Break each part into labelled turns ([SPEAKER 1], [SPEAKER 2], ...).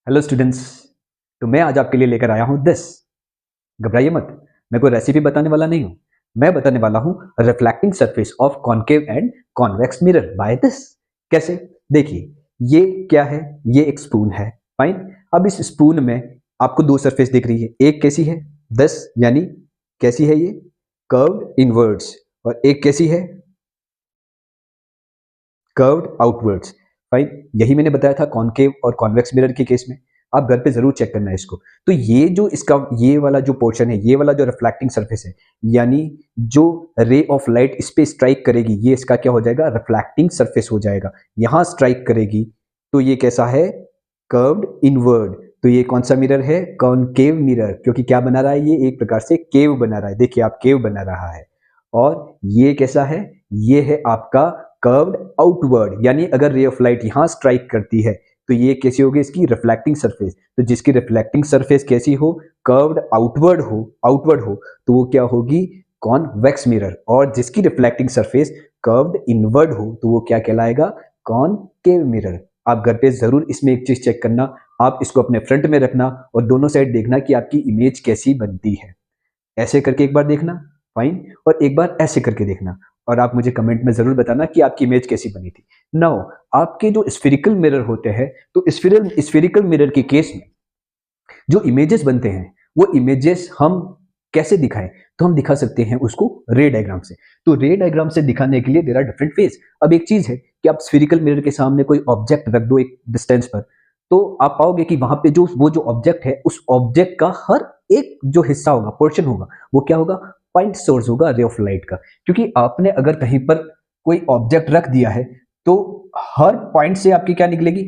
[SPEAKER 1] Hello students. तो मैं आज आपके लिए लेकर आया हूँ दिस। घबराइए मत, मैं कोई रेसिपी बताने वाला नहीं हूँ। मैं बताने वाला हूँ reflecting surface of concave and convex mirror by this. कैसे? देखिए, ये क्या है? ये एक स्पून है। फाइन। अब इस स्पून में आपको दो सरफेस दिख रही है। एक कैसी है? दिस, यानी कैसी है ये? Curved inwards. और एक कैसी है? Curved outwards. फाइन। यही मैंने बताया था कॉनकेव और कॉन्वेक्स मिरर के केस में। आप घर पे जरूर चेक करना है इसको। तो ये जो इसका ये वाला जो पोर्शन है, ये वाला जो रिफ्लेक्टिंग सरफेस है, यानी जो रे ऑफ लाइट इस पे स्ट्राइक करेगी, ये इसका क्या हो जाएगा? रिफ्लेक्टिंग सरफेस हो जाएगा। यहां स्ट्राइक करेगी तो ये कैसा है? Curved inward. तो ये कौन सा मिरर है? Concave mirror. क्योंकि क्या बना रहा है? ये एक प्रकार से केव बना रहा है। देखिए, आप केव बना रहा है। और ये कैसा है? ये है आपका कर्व्ड आउटवर्ड। यानी अगर रे ऑफ लाइट यहां स्ट्राइक करती है तो ये कैसी होगी? इसकी रिफ्लेक्टिंग सरफेस। तो जिसकी रिफ्लेक्टिंग सरफेस कैसी हो? कर्व्ड आउटवर्ड हो तो वो क्या होगी? Convex mirror. और जिसकी रिफ्लेक्टिंग सरफेस कर्व्ड इनवर्ड हो तो वो क्या कहलाएगा? Concave mirror. आप घर पे जरूर इसमें एक चीज चेक करना, आप इसको अपने फ्रंट में रखना और दोनों साइड देखना कि आपकी इमेज कैसी बनती है। ऐसे करके एक बार देखना, फाइन, और एक बार ऐसे करके देखना। और आप मुझे कमेंट में जरूर बताना कि आपकी इमेज कैसी बनी थी। नाउ, आपके जो स्फेरिकल मिरर होते हैं, तो स्फेरिकल मिरर के केस में जो इमेजेस बनते हैं, वो इमेजेस हम कैसे दिखाएं? तो हम दिखा सकते हैं उसको रे डायग्राम से। तो रे डायग्राम से दिखाने के लिए देयर आर डिफरेंट वेज। अब एक चीज है कि आप स्फेरिकल मिरर के सामने कोई ऑब्जेक्ट रख दो एक डिस्टेंस पर, तो आप पाओगे कि वहां पे जो वो जो ऑब्जेक्ट है, उस ऑब्जेक्ट का हर एक जो हिस्सा होगा, पोर्शन होगा, वो क्या होगा? पॉइंट सोर्स होगा रे ऑफ लाइट का। क्योंकि आपने अगर कहीं पर कोई ऑब्जेक्ट रख दिया है तो हर पॉइंट से आपकी क्या निकलेगी?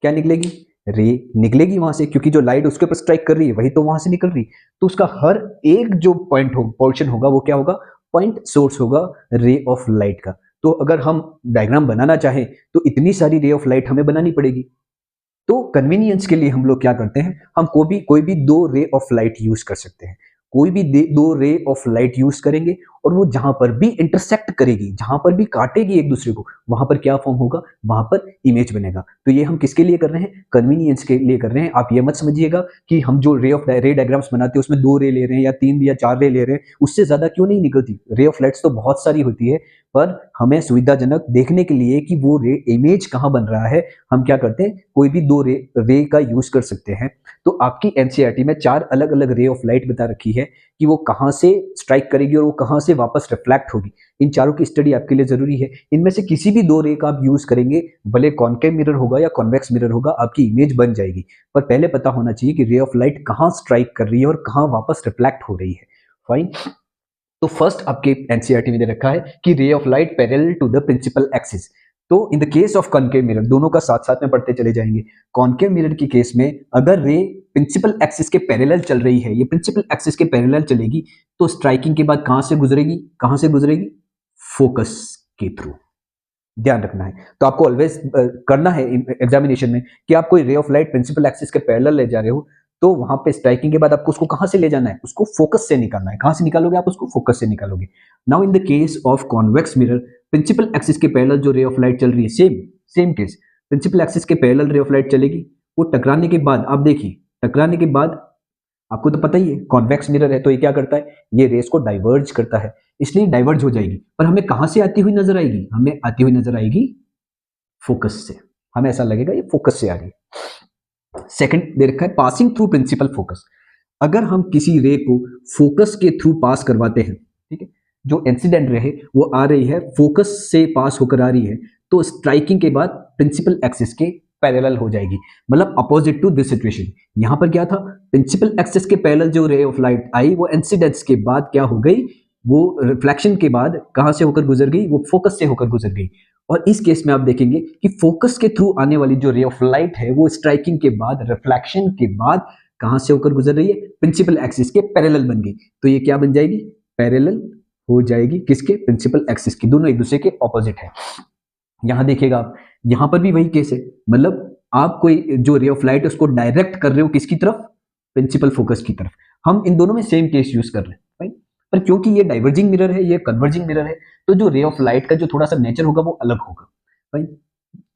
[SPEAKER 1] क्या निकलेगी? रे निकलेगी वहां से, क्योंकि जो लाइट उसके ऊपर स्ट्राइक कर रही है वही तो वहां से निकल रही है। तो उसका हर एक जो पॉइंट हो पोर्शन होगा वो क्या होगा? पॉइंट सोर्स होगा रे ऑफ लाइट का। तो अगर हम डायग्राम बनाना चाहें तो इतनी सारी रे ऑफ लाइट हमें बनानी पड़ेगी। तो कन्वीनियंस के लिए हम लोग क्या करते हैं? हम कोई भी दो रे ऑफ लाइट यूज कर सकते हैं। कोई भी दो रे ऑफ लाइट यूज करेंगे और वो जहां पर भी इंटरसेक्ट करेगी, जहां पर भी काटेगी एक दूसरे को, वहां पर क्या फॉर्म होगा? वहां पर इमेज बनेगा। तो ये हम किसके लिए कर रहे हैं? कन्वीनियंस के लिए कर रहे हैं। आप ये मत समझिएगा कि हम जो रे डायग्राम्स बनाते हैं उसमें दो रे ले रहे हैं या तीन या चार रे ले रहे हैं, उससे ज्यादा क्यों नहीं निकलती? रे ऑफ लाइट्स तो बहुत सारी होती है, पर हमें सुविधाजनक देखने के लिए कि वो रे इमेज कहाँ बन रहा है, हम क्या करते हैं? कोई भी दो रे का यूज कर सकते हैं। तो आपकी एनसीईआरटी में चार अलग अलग रे ऑफ लाइट बता रखी है कि वो कहाँ से स्ट्राइक करेगी और वो कहाँ से वापस रिफ्लेक्ट होगी। इन चारों की स्टडी आपके लिए जरूरी है। इनमें से किसी भी दो रे का आप यूज करेंगे, भले कॉनकेव मिरर होगा या कॉन्वेक्स मिरर होगा, आपकी इमेज बन जाएगी। पर पहले पता होना चाहिए कि रे ऑफ लाइट कहाँ स्ट्राइक कर रही है और कहाँ वापस रिफ्लेक्ट हो रही है। फाइन। तो फर्स्ट आपके एनसीईआरटी में दे रखा है कि ray of light parallel to the principal axis. तो in the case of concave mirror, दोनों का साथ साथ में पढ़ते चले जाएंगे। कॉनकेव मिरर के केस में अगर रे प्रिंसिपल एक्सिस के पैरेलल चल रही है, ये प्रिंसिपल एक्सिस के पैरेलल चलेगी, तो स्ट्राइकिंग के बाद कहां से गुजरेगी? कहां से गुजरेगी? फोकस के थ्रू। ध्यान रखना है। तो आपको ऑलवेज करना है एग्जामिनेशन में कि आप कोई ray of light principal axis के पैरेलल ले जा रहे हो, तो वहां पे स्ट्राइकिंग के बाद आपको उसको कहां से ले जाना है? उसको फोकस से निकालना है। कहां से निकालोगे? आप उसको फोकस से निकालोगे। Now in the case of convex mirror, principal axis के पैरेलल जो रे ऑफ लाइट चल रही है, same same case, principal axis के पैरेलल रे ऑफ लाइट चलेगी। वो टकराने के बाद आप देखिए, टकराने के बाद आपको तो पता ही है कॉन्वेक्स मिरर है तो ये क्या करता है? ये रेस को डाइवर्ज करता है, इसलिए डाइवर्ज हो जाएगी। पर हमें कहां से आती हुई नजर आएगी? हमें आती हुई नजर आएगी फोकस से। हमें ऐसा लगेगा ये फोकस से आ रही है। सेकंड दे रखा है पासिंग थ्रू प्रिंसिपल फोकस। अगर हम किसी रे को फोकस के थ्रू पास करवाते हैं, ठीक है, जो इंसिडेंट रे है वो आ रही है फोकस से पास होकर आ रही है, तो स्ट्राइकिंग के बाद प्रिंसिपल एक्सिस के पैरेलल हो जाएगी। मतलब अपोजिट टू दिस सिचुएशन। यहां पर क्या था? प्रिंसिपल एक्सिस के पैरेलल जो रे ऑफ लाइट आई वो इंसिडेंट्स के बाद क्या हो गई? वो रिफ्लेक्शन के बाद कहां से होकर गुजर गई? वो फोकस से होकर गुजर गई। और इस केस में आप देखेंगे कि फोकस के थ्रू आने वाली जो रे ऑफ लाइट है वो स्ट्राइकिंग के बाद, रिफ्लेक्शन के बाद कहां से होकर गुजर रही है? प्रिंसिपल एक्सिस के पैरेलल बन गई। तो ये क्या बन जाएगी? पैरेलल हो जाएगी। किसके? प्रिंसिपल एक्सिस की। दोनों एक दूसरे के ऑपोजिट है। यहां देखिएगा आप, यहां पर भी वही केस है। मतलब आप कोई जो रे ऑफ लाइट है उसको डायरेक्ट कर रहे हो किसकी तरफ? प्रिंसिपल फोकस की तरफ। हम इन दोनों में सेम केस यूज कर रहे हैं, राइट? पर क्योंकि ये डाइवर्जिंग मिरर है, ये कन्वर्जिंग मिरर है, तो जो रे ऑफ लाइट का जो थोड़ा सा नेचर होगा वो अलग होगा, राइट?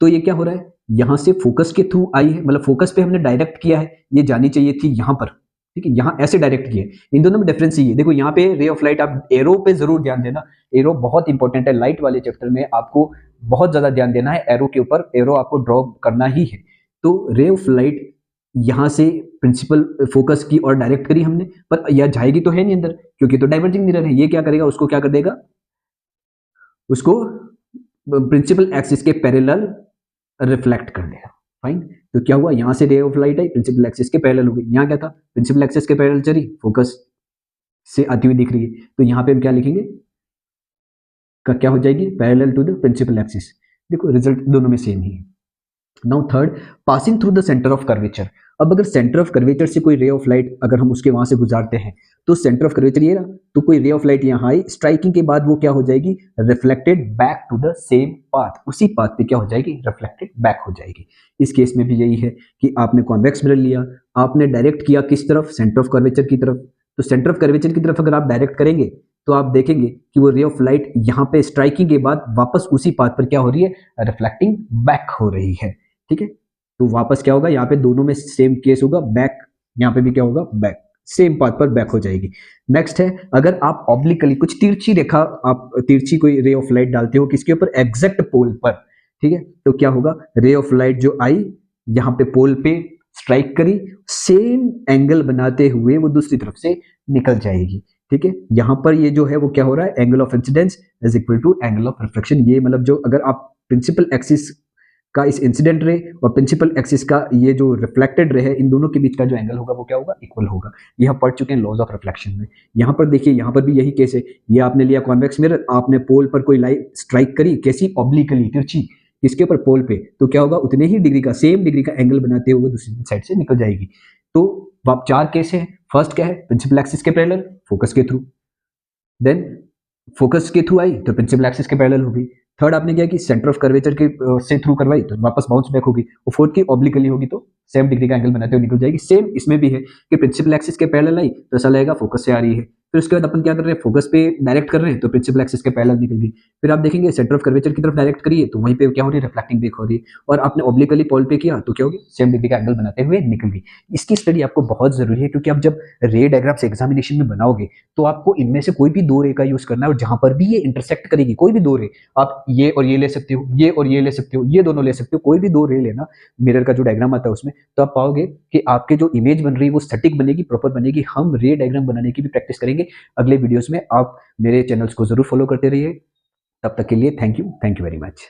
[SPEAKER 1] तो ये क्या हो रहा है? यहाँ से फोकस के थ्रू आई है, मतलब फोकस पे हमने डायरेक्ट किया है, ये जानी चाहिए थी यहाँ पर, ठीक है, यहाँ ऐसे डायरेक्ट किए। इन दोनों में डिफरेंस ये है, देखो यहाँ पे रे ऑफ लाइट, आप एरो पे जरूर ध्यान देना, एरो बहुत इंपॉर्टेंट है लाइट वाले चैप्टर में, आपको बहुत ज्यादा ध्यान देना है एरो के ऊपर, एरो आपको ड्रॉ करना ही है। तो रे ऑफ लाइट यहाँ से प्रिंसिपल फोकस की और डायरेक्ट करी हमने, पर यह जाएगी तो है नहीं अंदर, क्योंकि तो डाइवर्जिंग मिरर है, ये क्या करेगा, उसको क्या कर देगा, उसको प्रिंसिपल एक्सिस के पैरेलल रिफ्लेक्ट कर देगा। फाइन, तो क्या हुआ, यहां से रे ऑफ लाइट आई, प्रिंसिपल एक्सिस के पैरेलल हो गई, यहाँ क्या था, प्रिंसिपल एक्सिस के पैरेलल चली, फोकस से आती हुई दिख रही है, तो यहाँ पे हम क्या लिखेंगे, का क्या हो जाएगी, parallel to the principal axis. देखो रिजल्ट दोनों में सेम ही है। Now third, passing through the centre of curvature. अब अगर सेंटर ऑफ कर्वेचर से कोई रे ऑफ लाइट अगर हम उसके वहां से गुजारते हैं, तो सेंटर ऑफ कर्वेचर ये रहा, तो कोई रे ऑफ लाइट यहाँ आई, स्ट्राइकिंग के बाद वो क्या हो जाएगी, reflected back to the same path, उसी पाथ पे क्या हो जाएगी, रिफ्लेक्टेड बैक हो जाएगी। इस केस में भी यही है कि आपने कॉन्वेक्स मिरर लिया, आपने डायरेक्ट किया किस तरफ, सेंटर ऑफ कर्वेचर की तरफ, तो सेंटर ऑफ कर्वेचर की तरफ अगर आप डायरेक्ट करेंगे तो आप देखेंगे कि वो रे ऑफ लाइट यहाँ पे स्ट्राइकिंग के बाद वापस उसी पाथ पर क्या हो रही है, रिफ्लेक्टिंग बैक हो रही है, ठीक है। तो वापस क्या होगा, यहाँ पे दोनों में सेम केस होगा, बैक, यहाँ पे भी क्या होगा, बैक, सेम पाथ पर बैक हो जाएगी। नेक्स्ट है, अगर आप ऑब्लिकली कुछ तिरछी रेखा, आप तिरछी कोई रे ऑफ लाइट डालते हो किसके ऊपर, एग्जैक्ट पोल पर, ठीक है, तो क्या होगा, रे ऑफ लाइट जो आई यहाँ पे पोल पे स्ट्राइक करी, सेम एंगल बनाते हुए वो दूसरी तरफ से निकल जाएगी, ठीक है। यहाँ पर ये जो है वो क्या हो रहा है, angle of incidence is equal to angle of reflection, ये मतलब जो अगर आप प्रिंसिपल एक्सिस का इस इंसिडेंट रे और प्रिंसिपल एक्सिस का ये जो रिफ्लेक्टेड रे है, इन दोनों के बीच का जो एंगल होगा वो क्या होगा, इक्वल होगा। ये हम पढ़ चुके हैं लॉज ऑफ रिफ्लेक्शन में। यहाँ पर देखिए, यहाँ पर भी यही केस है, ये आपने लिया कॉन्वेक्स मिरर, आपने पोल पर कोई लाइट स्ट्राइक करी, कैसी, ऑब्लिकली, तिरछी, किसके ऊपर, पोल पे, तो क्या होगा, उतने ही डिग्री का, सेम डिग्री का एंगल बनाते हुए दूसरी साइड से निकल जाएगी। तो चार केस है, फर्स्ट क्या है, प्रिंसिपल एक्सिस के पैरेलल, फोकस के थ्रू, देन फोकस के थ्रू आई तो प्रिंसिपल एक्सिस के पैरेलल होगी, थर्ड आपने क्या कि सेंटर ऑफ कर्वेचर के से थ्रू करवाई तो वापस बाउंस बैक होगी, और फोर्थ की ऑब्लिकली होगी तो सेम डिग्री का एंगल बनाते हुए निकल जाएगी। सेम इसमें भी है कि प्रिंसिपल एक्सिस के पैरेलल आई तो ऐसा लगेगा फोकस से आ रही है, फिर उसके बाद अपन क्या कर रहे हैं, फोकस पे डायरेक्ट कर रहे हैं तो प्रिंसिपल एक्सिस के पैरेलल निकल गई, फिर आप देखेंगे सेंटर ऑफ कर्वेचर की तरफ डायरेक्ट करिए तो वहीं पे क्या हो रही है, रिफ्लेक्टिंग बैक हो रही है, और आपने ऑब्लिकली पोल पे किया तो क्या होगी, सेम डिग्री का एंगल बनाते हुए निकल गई। इसकी स्टडी आपको बहुत जरूरी है, क्योंकि आप जब रे डायग्राम्स एग्जामिनेशन में बनाओगे तो आपको इनमें से कोई भी दो रे का यूज करना है, और जहां पर भी ये इंटरसेक्ट करेगी कोई भी दो रे, आप ये और ये ले सकते हो, ये और ये ले सकते हो, ये दोनों ले सकते हो, कोई भी दो रे लेना, मिरर का जो डायग्राम आता है उसमें, तो आप पाओगे कि आपके जो इमेज बन रही है वो स्टैटिक बनेगी, प्रॉपर बनेगी। हम रे डायग्राम बनाने की भी प्रैक्टिस करेंगे अगले वीडियोस में, आप मेरे चैनल्स को जरूर फॉलो करते रहिए। तब तक के लिए थैंक यू वेरी मच।